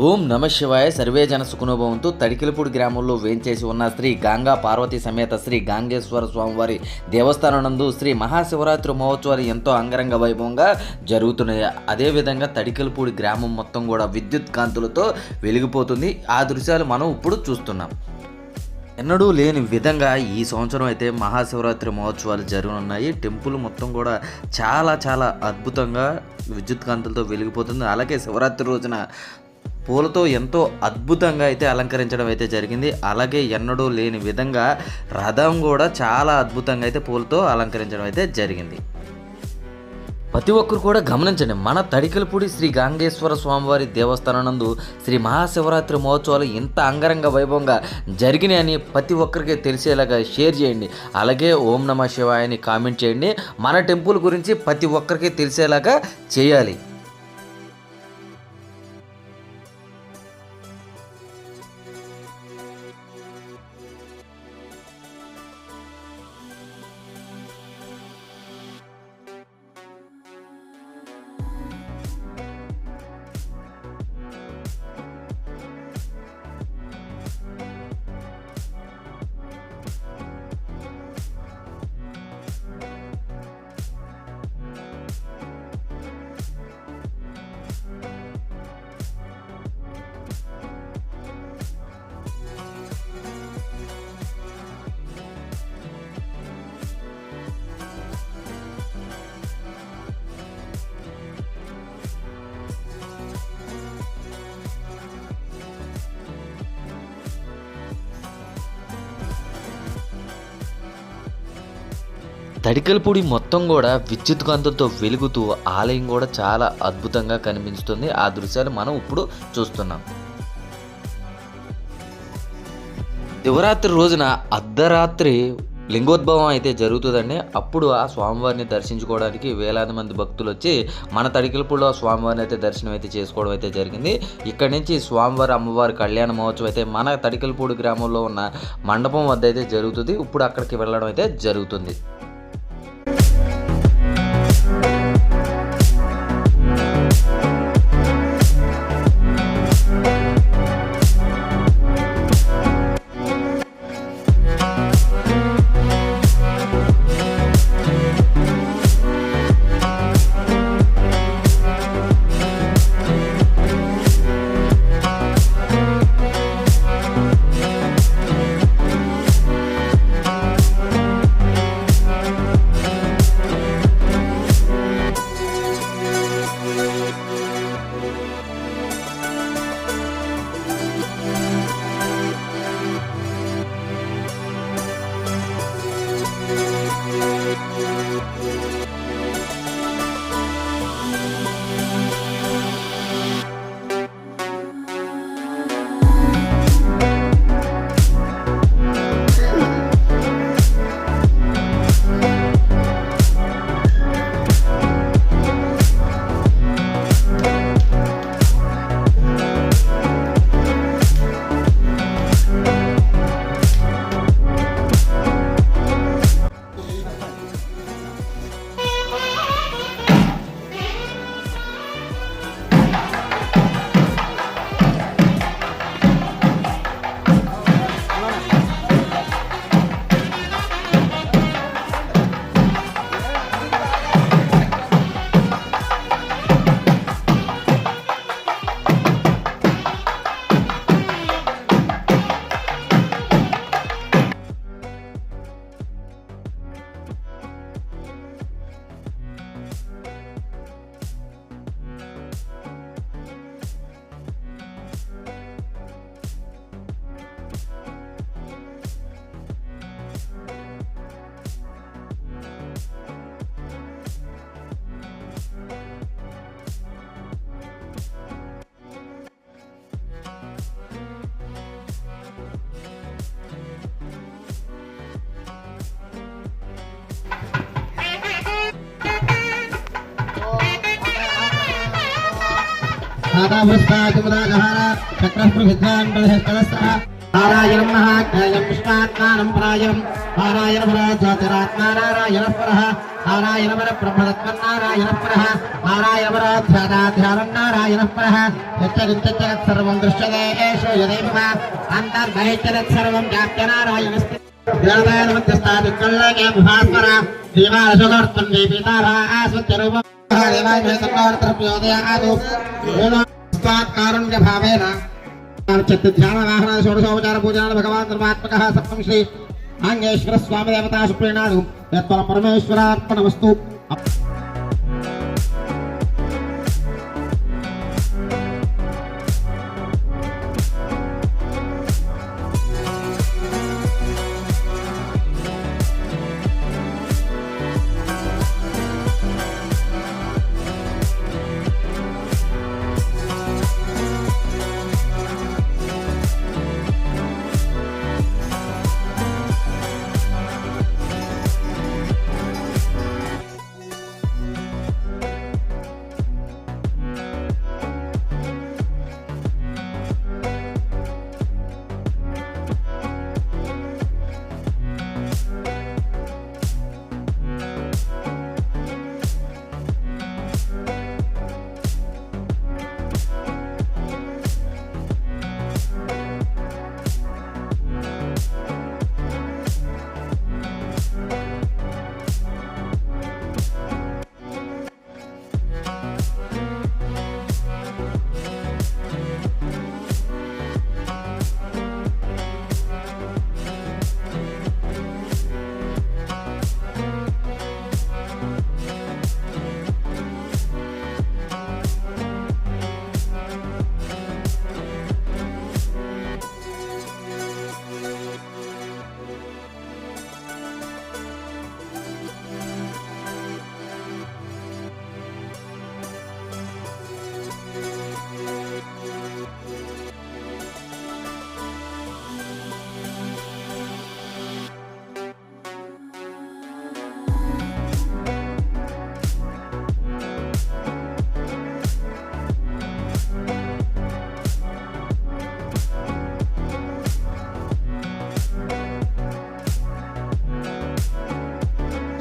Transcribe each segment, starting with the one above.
ఓం నమ శివాయ. సర్వే జన సుఖనుభవంతో తడికిలపూడి గ్రామంలో వేంచేసి ఉన్న శ్రీ గంగా పార్వతీ సమేత శ్రీ గాంగేశ్వర స్వామివారి దేవస్థానం నందు శ్రీ మహాశివరాత్రి మహోత్సవాలు ఎంతో అంగరంగ వైభవంగా జరుగుతున్నాయి. అదేవిధంగా తడికిలపూడి గ్రామం మొత్తం కూడా విద్యుత్ కాంతులతో వెలిగిపోతుంది. ఆ దృశ్యాలు మనం ఇప్పుడు చూస్తున్నాం. ఎన్నడూ లేని విధంగా ఈ సంవత్సరం అయితే మహాశివరాత్రి మహోత్సవాలు జరగనున్నాయి. టెంపుల్ మొత్తం కూడా చాలా అద్భుతంగా విద్యుత్ కాంతులతో వెలిగిపోతుంది. అలాగే శివరాత్రి రోజున పూలతో ఎంతో అద్భుతంగా అయితే అలంకరించడం అయితే జరిగింది. అలాగే ఎన్నడూ లేని విధంగా రథం కూడా చాలా అద్భుతంగా అయితే పూలతో అలంకరించడం అయితే జరిగింది. ప్రతి ఒక్కరు కూడా గమనించండి, మన తడికిలపూడి శ్రీ గాంగేశ్వర స్వామివారి దేవస్థానం నందు శ్రీ మహాశివరాత్రి మహోత్సవాలు ఇంత అంగరంగ వైభవంగా జరిగినాయని ప్రతి ఒక్కరికి తెలిసేలాగా షేర్ చేయండి. అలాగే ఓం నమ శివాయ అని కామెంట్ చేయండి. మన టెంపుల్ గురించి ప్రతి ఒక్కరికి తెలిసేలాగా చేయాలి. తడికిలపూడి మొత్తం కూడా విద్యుత్ కాంతులతో వెలుగుతూ ఆలయం కూడా చాలా అద్భుతంగా కనిపిస్తుంది. ఆ దృశ్యాలు మనం ఇప్పుడు చూస్తున్నాం. శివరాత్రి రోజున అర్ధరాత్రి లింగోద్భవం అయితే జరుగుతుందండి. అప్పుడు ఆ స్వామివారిని దర్శించుకోవడానికి వేలాది మంది భక్తులు వచ్చి మన తడికిలపూడిలో స్వామివారిని అయితే దర్శనం అయితే చేసుకోవడం అయితే జరిగింది. ఇక్కడి నుంచి స్వామివారి అమ్మవారి కళ్యాణ మహోత్సవం అయితే మన తడికిలపూడి గ్రామంలో ఉన్న మండపం వద్ద అయితే జరుగుతుంది. ఇప్పుడు అక్కడికి వెళ్ళడం అయితే జరుగుతుంది. नारायणं महाज्ञानं विष्णात्मानं परायणं नारायण पराज्योतिरात्मा नारायण परः నారాయణ పర బ్రహ్మతత్వం నారాయణ పరః నారాయణ పరాధ్యానాధ్యానం నారాయణ పరః యచ్చగిచ్చగత్ సర్వం దృశ్యతే ఏషో యదేవ అంతర్బహిశ్చరత్ సర్వం వ్యాప్య నారాయణస్తి జ్ఞానాయ మధ్యస్థాది కళ్ళకే భాస్వర దీవారసుగర్తం దీపితాభా ఆస్వత్యరూపం దేవాయ మేతకార్తృప్యోదయ ఆదు వేదాస్వాత్ కారుణ్య భావేన ధ్యాన వాహన షోడశోపచార పూజన భగవాన్ ధర్మాత్మక సప్తం శ్రీ ఆంగేశ్వర స్వామి దేవతా సుప్రీణాడు యత్వర పరమేశ్వరార్పణమస్తు.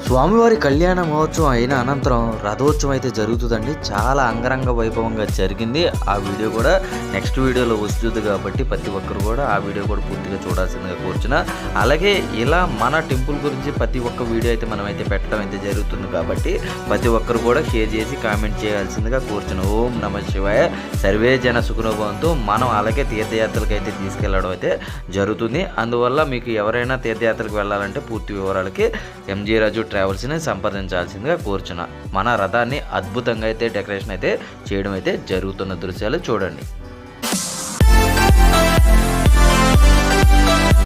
స్వామివారి కళ్యాణ మహోత్సవం అయిన అనంతరం రథోత్సవం అయితే జరుగుతుందండి. చాలా అంగరంగ వైభవంగా జరిగింది. ఆ వీడియో కూడా నెక్స్ట్ వీడియోలో వస్తుంది కాబట్టి ప్రతి ఒక్కరు కూడా ఆ వీడియో కూడా పూర్తిగా చూడాల్సిందిగా కోరుచున్నా. అలాగే ఇలా మన టెంపుల్ గురించి ప్రతి ఒక్క వీడియో అయితే మనమైతే పెట్టడం అయితే జరుగుతుంది కాబట్టి ప్రతి ఒక్కరు కూడా షేర్ చేసి కామెంట్ చేయాల్సిందిగా కోరుచున్నా. ఓం నమః శివాయ. సర్వే జన సుఖనోభవంతో మనం అలాగే తీర్థయాత్రలకు అయితే తీసుకెళ్లడం అయితే జరుగుతుంది. అందువల్ల మీకు ఎవరైనా తీర్థయాత్రకు వెళ్ళాలంటే పూర్తి వివరాలకి ఎంజీ రాజు ట్రావెల్స్ని సంప్రదించాల్సిందిగా కోరుచున్నా. మన రథాన్ని అద్భుతంగా అయితే డెకరేషన్ అయితే చేయడం అయితే జరుగుతున్న దృశ్యాలు చూడండి.